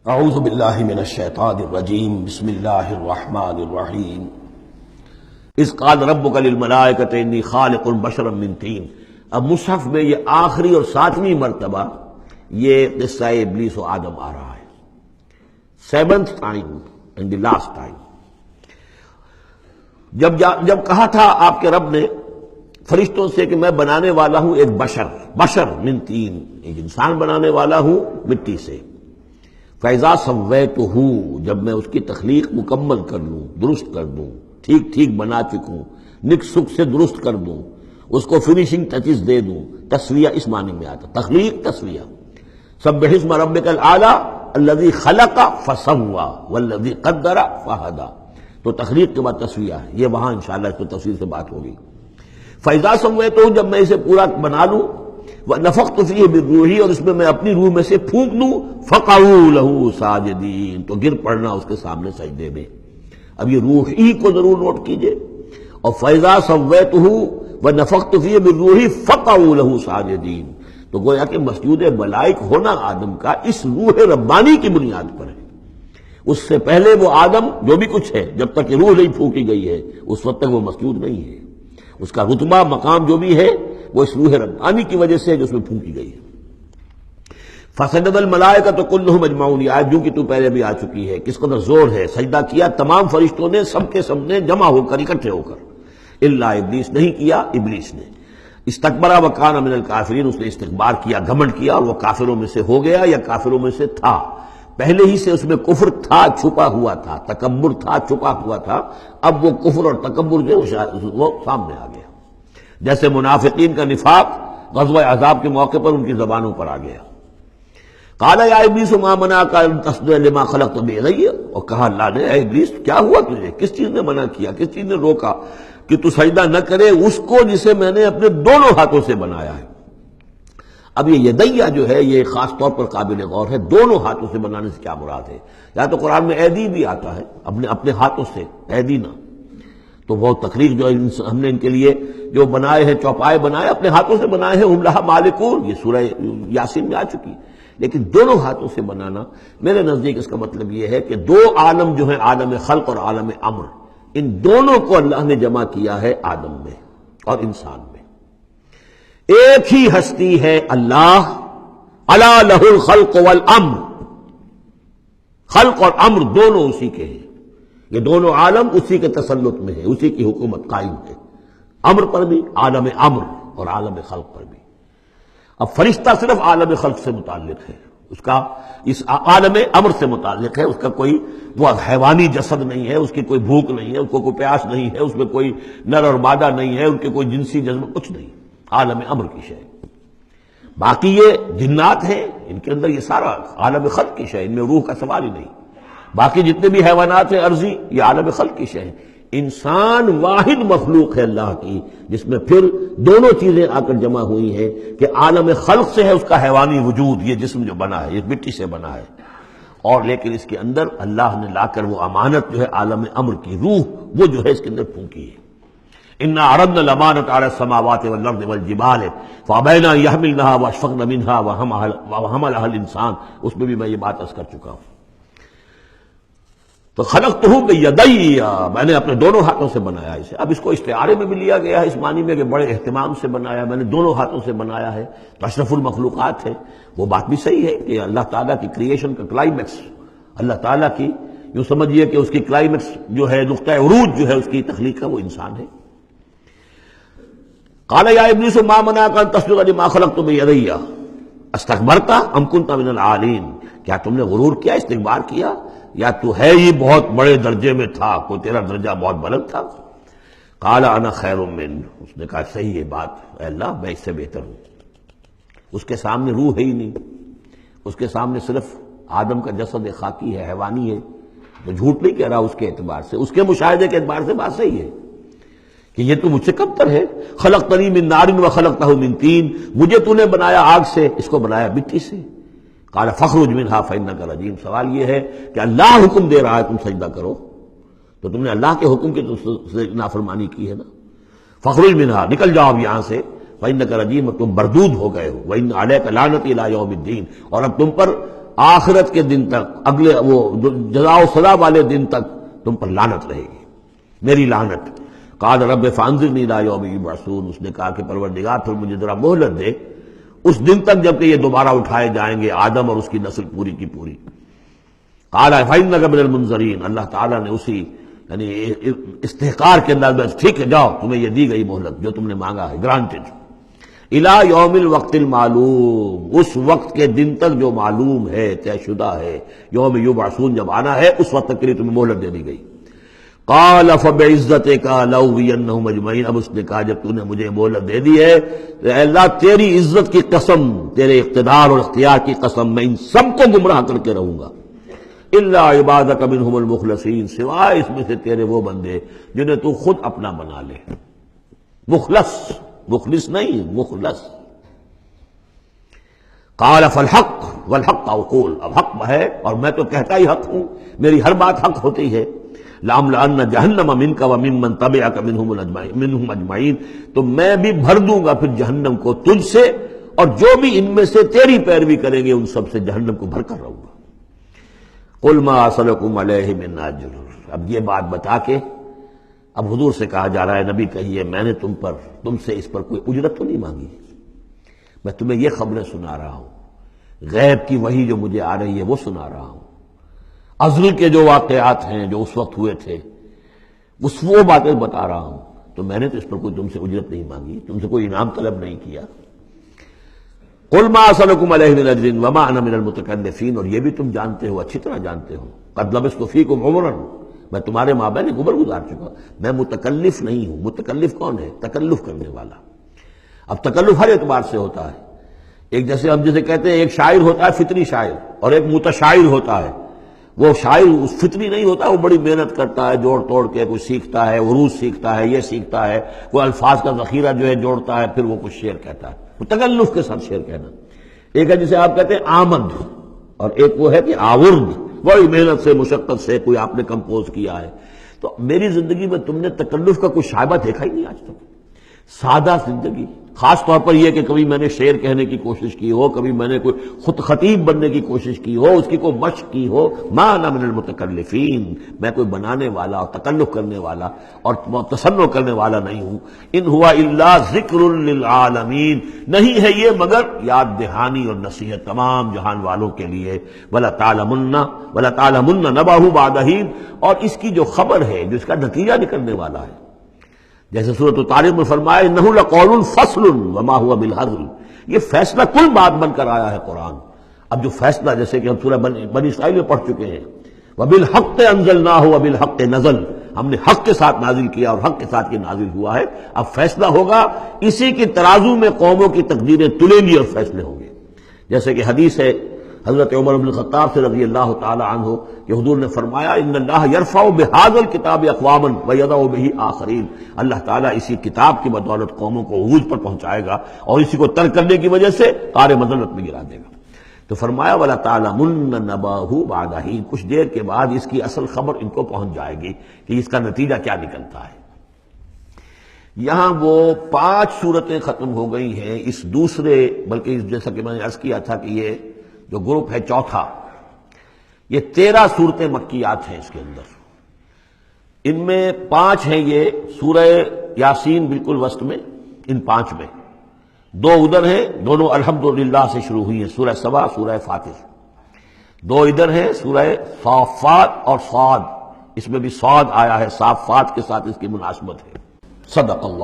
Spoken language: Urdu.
اعوذ باللہ من الشیطان الرجیم بسم اللہ الرحمن الرحیم اذ قال ربک للملائکۃ انی خالق بشرا من طین۔ اب مصحف میں یہ آخری اور 7ویں مرتبہ یہ قصہ ابلیس و آدم آ رہا ہے، 7th time and the last time۔ جب کہا تھا آپ کے رب نے فرشتوں سے کہ میں بنانے والا ہوں ایک بشر من طین، ایک انسان بنانے والا ہوں مٹی سے، فَإِذَا سَوَّيْتُهُ، جب میں اس کی تخلیق مکمل کر لوں، درست کر دوں، ٹھیک بنا چکوں، نک سک سے درست کر دوں، اس کو فنیشنگ ٹچز دے دوں۔ تسویہ اس معنی میں آتا، تخلیق تسویہ۔ سبح اسم ربک الاعلی الذی خلق فسوی والذی قدر فہدی، تو تخلیق کے بعد تسویہ ہے، یہ وہاں انشاءاللہ اس کو تفصیل سے بات ہوگی۔ فَإِذَا سَوَّيْتُهُ، جب میں اسے پورا بنا لوں، وَنَفَخْتُ فِيهِ مِن رُوحِي، اور اس میں میں اپنی روح میں سے پھونک دوں، فَقَعُوا لَهُ سَاجِدِينَ، تو گر پڑنا اس کے سامنے سجدے میں۔ اب یہ روح ہی کو ضرور نوٹ کیجئے، اور فَإِذَا سَوَّيْتُهُ وَنَفَخْتُ فِيهِ مِن رُوحِي فَقَعُوا لَهُ سَاجِدِينَ، تو گویا کہ مسجود ملائک ہونا آدم کا اس روح ربانی کی بنیاد پر ہے۔ اس سے پہلے وہ آدم جو بھی کچھ ہے، جب تک کہ روح نہیں پھونکی گئی ہے اس وقت تک وہ مسجود نہیں ہے۔ اس کا رتبہ مقام جو بھی ہے وہ اس روح ربانی کی وجہ سے ہے جو اس میں پھونکی گئی ہے۔ فسجد الملائکۃ کلھم اجمعون، یہ آیت جو کہ تو پہلے بھی آ چکی ہے، کس قدر زور ہے، سجدہ کیا تمام فرشتوں نے، سب کے سب نے جمع ہو کر، اکٹھے ہو کر، الا ابلیس، نہیں کیا ابلیس نے۔ استکبر وکان من الکافرین، اس نے استکبار کیا، گھمنڈ کیا، اور وہ کافروں میں سے ہو گیا یا کافروں میں سے تھا۔ پہلے ہی سے اس میں کفر تھا، چھپا ہوا تھا، تکبر تھا، چھپا ہوا تھا، اب وہ کفر اور تکبر جو وہ سامنے آ گیا۔ جیسے منافقین کا نفاق غزوہ احزاب کے موقع پر ان کی زبانوں پر آ گیا۔ قال یا ابلیس ما منعک ان تسجد لما خلقت بیدی، اور کہا اللہ نے، اے ابلیس کیا ہوا تجھے، کس چیز نے منع کیا، کس چیز نے روکا کہ تو سجدہ نہ کرے اس کو جسے میں نے اپنے دونوں ہاتھوں سے بنایا ہے۔ اب یہ یدیہ جو ہے یہ خاص طور پر قابل غور ہے، دونوں ہاتھوں سے بنانے سے کیا مراد ہے؟ یا تو قرآن میں ایدی بھی آتا ہے، اپنے ہاتھوں سے، ایدی نہ، تو وہ تخلیق جو ہم نے ان کے لیے جو بنائے ہیں، چوپائے بنائے، اپنے ہاتھوں سے بنائے ہیں، ہم لہا مالکون، یہ سورہ یاسین میں آ چکی۔ لیکن دونوں ہاتھوں سے بنانا میرے نزدیک اس کا مطلب یہ ہے کہ دو عالم جو ہیں، عالم خلق اور عالم امر، ان دونوں کو اللہ نے جمع کیا ہے آدم میں اور انسان میں۔ ایک ہی ہستی ہے اللہ، الا لہ الخلق والامر، خلق اور امر دونوں اسی کے ہیں، یہ دونوں عالم اسی کے تسلط میں ہے، اسی کی حکومت قائم ہے، امر پر بھی، عالم امر اور عالم خلق پر بھی۔ اب فرشتہ صرف عالم خلق سے متعلق ہے، اس کا اس عالم امر سے متعلق ہے، اس کا کوئی وہ حیوانی جسد نہیں ہے، اس کی کوئی بھوک نہیں ہے، اس کو کوئی پیاس نہیں ہے، اس میں کوئی نر اور مادہ نہیں ہے، ان کے کوئی جنسی جذبہ کچھ نہیں، عالم امر کی شے۔ باقی یہ جنات ہیں، ان کے اندر یہ سارا عالم خلق کی شے، ان میں روح کا سوال ہی نہیں۔ باقی جتنے بھی حیوانات ہیں ارضی، یہ عالم خلق کی شے ہیں۔ انسان واحد مخلوق ہے اللہ کی، جس میں پھر دونوں چیزیں آ کر جمع ہوئی ہیں کہ عالم خلق سے ہے اس کا حیوانی وجود، یہ جسم جو بنا ہے، یہ مٹی سے بنا ہے، اور لیکن اس کے اندر اللہ نے لا کر وہ امانت جو ہے عالم امر کی، روح، وہ جو ہے اس کے اندر پھونکی ہے۔ انا عرضنا الامانۃ علی السماوات والارض والجبال فابین ان یحملنها واشفقن منها وحملها الانسان، اس میں بھی میں یہ بات عرض کر چکا ہوں۔ تو خلقتہ بیدی، میں نے اپنے دونوں ہاتھوں سے بنایا اسے۔ اب اس کو استعارے میں بھی لیا گیا ہے، اس معنی میں کہ بڑے اہتمام سے بنایا، میں نے دونوں ہاتھوں سے بنایا ہے، تو اشرف المخلوقات ہے۔ وہ بات بھی صحیح ہے کہ اللہ تعالیٰ کی کریشن کا کلائمیکس، اللہ تعالیٰ کی یوں سمجھیے کہ اس کی کلائمیکس جو ہے، نقطہ عروج جو ہے اس کی تخلیق کا، وہ انسان ہے۔ قال یا ابلیس ما منعک ان تسجد لما خلقت بیدی استکبرت ام کنت من العالین، کیا تم نے غرور کیا، استکبار کیا، یا تو ہے ہی بہت بڑے درجے میں تھا، کوئی تیرا درجہ بہت بلند تھا؟ قال انا خیر من، اس نے کہا صحیح ہے بات، اے اللہ میں اس سے بہتر ہوں۔ اس کے سامنے روح ہے ہی نہیں، اس کے سامنے صرف آدم کا جسد خاکی ہے، حیوانی ہے، تو جھوٹ نہیں کہہ رہا اس کے اعتبار سے، اس کے مشاہدے کے اعتبار سے بات صحیح ہے کہ یہ تو مجھ سے کمتر ہے۔ خلقتنی من نار وخلقتہ من طین، مجھے تو نے بنایا آگ سے، اس کو بنایا مٹی سے۔ قال فاخرج منها فانک رجیم، سوال یہ ہے کہ اللہ حکم دے رہا ہے تم سجدہ کرو، تو تم نے اللہ کے حکم کی نافرمانی کی ہے نا۔ فاخرج منها، نکل جاؤ اب یہاں سے، فانک رجیم، تم مردود ہو گئے ہو، وان علیک لعنتی الی یوم الدین، اور اب تم پر آخرت کے دن تک، اگلے وہ جزا و سزا والے دن تک تم پر لعنت رہے گی، میری لعنت۔ قال رب فانظرنی الی یوم یبعثون، اس نے کہا کہ پروردگار پھر مجھے ذرا مہلت دے اس دن تک جب کہ یہ دوبارہ اٹھائے جائیں گے، آدم اور اس کی نسل پوری کی پوری۔ قال فإنک من المنظرین، اللہ تعالیٰ نے اسی یعنی استحقار کے انداز میں ٹھیک ہے جاؤ تمہیں یہ دی گئی مہلت جو تم نے مانگا ہے، گرانٹڈ۔ الی یوم الوقت المعلوم، اس وقت کے دن تک جو معلوم ہے، طے شدہ ہے، یوم یبعثون جب آنا ہے اس وقت تک کے لیے تمہیں مہلت دے دی گئی۔ قال فبعزتک لأغوینہم اجمعین، اب اس نے کہا جب تو نے مجھے مہلت دے دی ہے تو اے اللہ تیری عزت کی قسم، تیرے اقتدار اور اختیار کی قسم، میں ان سب کو گمراہ کر کے رہوں گا، الا عبادک منہم المخلصین، سوائے اس میں سے تیرے وہ بندے جنہیں تو خود اپنا بنا لے۔ مخلص، مخلص نہیں، مخلص۔ قال فالحق والحق اقول، اب حق ہے اور میں تو کہتا ہی حق ہوں، میری ہر بات حق ہوتی ہے۔ لأملأن جہنم منک وممن تبعک منہم اجمعین، تو میں بھی بھر دوں گا پھر جہنم کو تجھ سے اور جو بھی ان میں سے تیری پیروی کریں گے ان سب سے جہنم کو بھر کر رہوں گا۔ قل ما اسألکم علیہ من اجر، اب یہ بات بتا کے اب حضور سے کہا جا رہا ہے نبی کہیے میں نے تم سے اس پر کوئی اجرت تو نہیں مانگی، میں تمہیں یہ خبریں سنا رہا ہوں، غیب کی وحی جو مجھے آ رہی ہے وہ سنا رہا ہوں، ازل کے جو واقعات ہیں جو اس وقت ہوئے تھے وہ باتیں بتا رہا ہوں، تو میں نے تو اس پر کوئی تم سے اجرت نہیں مانگی، تم سے کوئی انعام طلب نہیں کیا۔ قل ما اسألکم علیہ من اجر وما انا من المتکلفین، اور یہ بھی تم جانتے ہو، اچھی طرح جانتے ہو، قد لبثت فیکم عمرا، میں تمہارے مابین ایک عمر گزار چکا، میں متکلف نہیں ہوں۔ متکلف کون ہے؟ تکلف کرنے والا۔ اب تکلف ہر اعتبار سے ہوتا ہے، ایک جیسے ہم جسے کہتے ہیں ایک شاعر ہوتا ہے فطری شاعر اور ایک متشاعر ہوتا ہے، وہ شاعر فطری نہیں ہوتا، وہ بڑی محنت کرتا ہے، جوڑ توڑ کے کوئی سیکھتا ہے، عروض سیکھتا ہے، یہ سیکھتا ہے، کوئی الفاظ کا ذخیرہ جو ہے جوڑتا ہے، پھر وہ کچھ شعر کہتا ہے، وہ تکلف کے ساتھ شعر کہنا۔ ایک ہے جسے آپ کہتے ہیں آمد، اور ایک وہ ہے کہ آورد، بڑی محنت سے مشقت سے کوئی آپ نے کمپوز کیا ہے۔ تو میری زندگی میں تم نے تکلف کا کوئی شائبہ دیکھا ہی نہیں آج تک، سادہ زندگی، خاص طور پر یہ کہ کبھی میں نے شعر کہنے کی کوشش کی ہو، کبھی میں نے کوئی خود خطیب بننے کی کوشش کی ہو، اس کی کوئی مشق کی ہو، ما انا من المتکلفین، میں کوئی بنانے والا اور تکلف کرنے والا اور تصنع کرنے والا نہیں ہوں۔ ان ہوا الا ذکر للعالمین، نہیں ہے یہ مگر یاد دہانی اور نصیحت تمام جہان والوں کے لیے۔ وَلَتَعْلَمُنَّ نَبَأَهُ بَعْدَ حِینٍ، اور اس کی جو خبر ہے، جو اس کا نتیجہ نکلنے والا ہے، جیسے سورۃ الطارق میں فرمایا انہ لقول فصل وما هو بالهزل، یہ فیصلہ کن بات بن کر آیا ہے قرآن۔ اب جو فیصلہ، جیسے کہ ہم سورہ بنی اسرائیل میں پڑھ چکے ہیں، وبالحق انزلناہ وبالحق نزل، ہم نے حق کے ساتھ نازل کیا اور حق کے ساتھ یہ نازل ہوا ہے۔ اب فیصلہ ہوگا، اسی کی ترازو میں قوموں کی تقدیریں تلیں گی اور فیصلے ہوں گے۔ جیسے کہ حدیث ہے حضرت عمر بن الخطاب سے رضی اللہ تعالی عنہ کہ حضور نے فرمایا ان اللہ یرفع بہذا الکتاب اقواما ویضع بہ آخرین، اللہ تعالیٰ اسی کتاب کی بدولت قوموں کو عروج پر پہنچائے گا اور اسی کو ترک کرنے کی وجہ سے قعر مذلت میں گرا دے گا۔ تو فرمایا وَلَتَعْلَمُنَّ نَبَأَهُ بَعْدَ حِینٍ، کچھ دیر کے بعد اس کی اصل خبر ان کو پہنچ جائے گی کہ اس کا نتیجہ کیا نکلتا ہے۔ یہاں وہ 5 صورتیں ختم ہو گئی ہیں اس دوسرے، بلکہ جیسا کہ میں نے عرض کیا تھا کہ یہ جو گروپ ہے چوتھا، یہ 13 صورتیں مکیات ہیں اس کے اندر، ان میں 5 ہیں یہ سورہ یاسین بالکل وسط میں، ان 5 میں 2 ادھر ہیں، دونوں الحمدللہ سے شروع ہوئی ہیں، سورہ سبا، سورہ فاطر، 2 ادھر ہیں سورہ صافات اور صاد، اس میں بھی صاد آیا ہے، صافات کے ساتھ اس کی مناسبت ہے۔ صدق اللہ۔